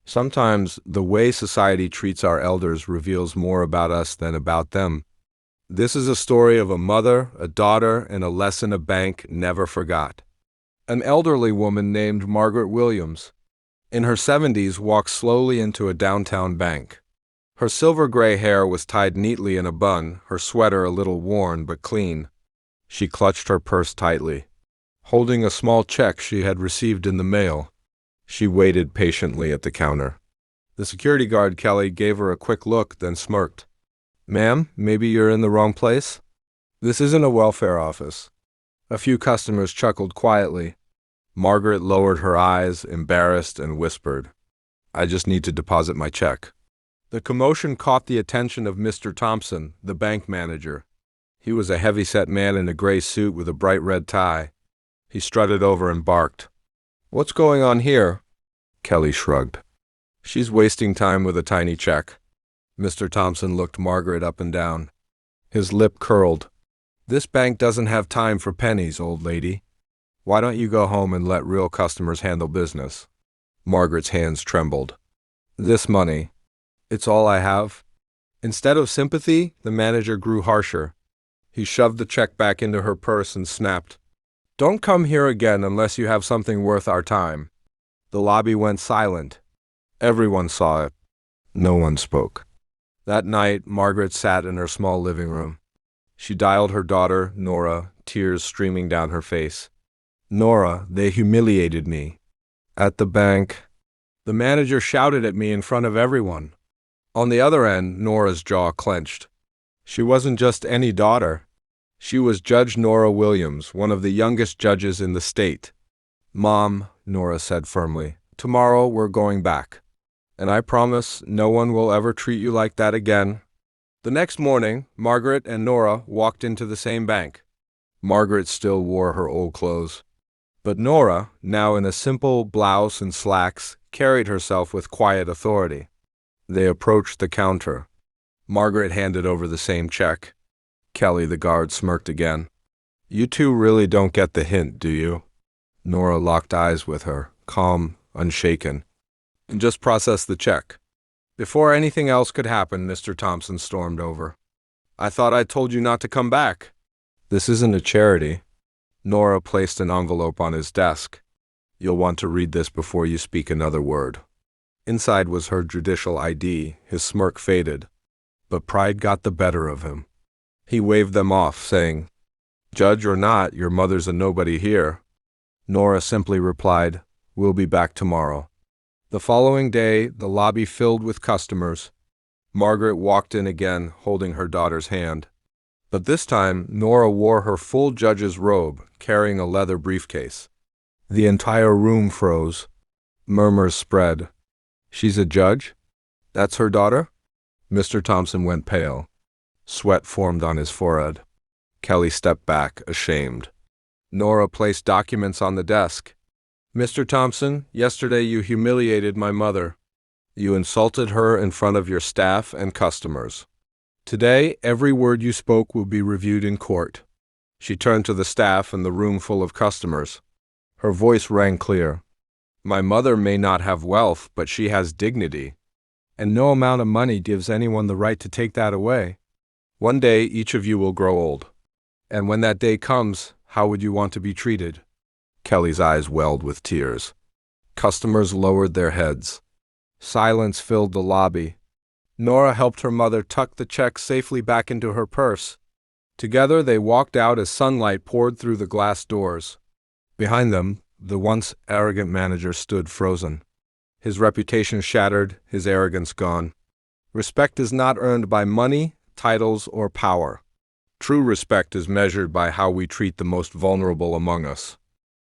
Sometimes the way society treats our elders reveals more about us than about them. This is a story of a mother, a daughter, and a lesson a bank never forgot. An elderly woman named Margaret Williams, in her 70s, walked slowly into a downtown bank. Her silver-gray hair was tied neatly in a bun, her sweater a little worn but clean. She clutched her purse tightly. Holding a small check she had received in the mail, she waited patiently at the counter. The security guard, Kelly, gave her a quick look, then smirked. "Ma'am, maybe you're in the wrong place? This isn't a welfare office." A few customers chuckled quietly. Margaret lowered her eyes, embarrassed, and whispered, "I just need to deposit my check." The commotion caught the attention of Mr. Thompson, the bank manager. He was a heavy-set man in a gray suit with a bright red tie. He strutted over and barked. "What's going on here?" Kelly shrugged. "She's wasting time with a tiny check." Mr. Thompson looked Margaret up and down. His lip curled. "This bank doesn't have time for pennies, old lady. Why don't you go home and let real customers handle business?" Margaret's hands trembled. "This money, it's all I have." Instead of sympathy, the manager grew harsher. He shoved the check back into her purse and snapped, "Don't come here again unless you have something worth our time." The lobby went silent. Everyone saw it. No one spoke. That night, Margaret sat in her small living room. She dialed her daughter, Nora, tears streaming down her face. "Nora, they humiliated me. At the bank. The manager shouted at me in front of everyone." On the other end, Nora's jaw clenched. She wasn't just any daughter. She was Judge Nora Williams, one of the youngest judges in the state. "Mom," Nora said firmly, "tomorrow we're going back. And I promise no one will ever treat you like that again." The next morning, Margaret and Nora walked into the same bank. Margaret still wore her old clothes. But Nora, now in a simple blouse and slacks, carried herself with quiet authority. They approached the counter. Margaret handed over the same check. Kelly, the guard, smirked again. "You two really don't get the hint, do you?" Nora locked eyes with her, calm, unshaken. "Just process the check." Before anything else could happen, Mr. Thompson stormed over. "I thought I told you not to come back." "This isn't a charity." Nora placed an envelope on his desk. "You'll want to read this before you speak another word." Inside was her judicial ID. His smirk faded. But pride got the better of him. He waved them off, saying, "Judge or not, your mother's a nobody here." Nora simply replied, "We'll be back tomorrow." The following day, the lobby filled with customers. Margaret walked in again, holding her daughter's hand. But this time, Nora wore her full judge's robe, carrying a leather briefcase. The entire room froze. Murmurs spread. "She's a judge? That's her daughter?" Mr. Thompson went pale. Sweat formed on his forehead. Kelly stepped back, ashamed. Nora placed documents on the desk. "Mr. Thompson, yesterday you humiliated my mother. You insulted her in front of your staff and customers. Today, every word you spoke will be reviewed in court." She turned to the staff and the room full of customers. Her voice rang clear. "My mother may not have wealth, but she has dignity. And no amount of money gives anyone the right to take that away. One day, each of you will grow old. And when that day comes, how would you want to be treated?" Kelly's eyes welled with tears. Customers lowered their heads. Silence filled the lobby. Nora helped her mother tuck the check safely back into her purse. Together they walked out as sunlight poured through the glass doors. Behind them, the once arrogant manager stood frozen. His reputation shattered, his arrogance gone. Respect is not earned by money, titles, or power. True respect is measured by how we treat the most vulnerable among us.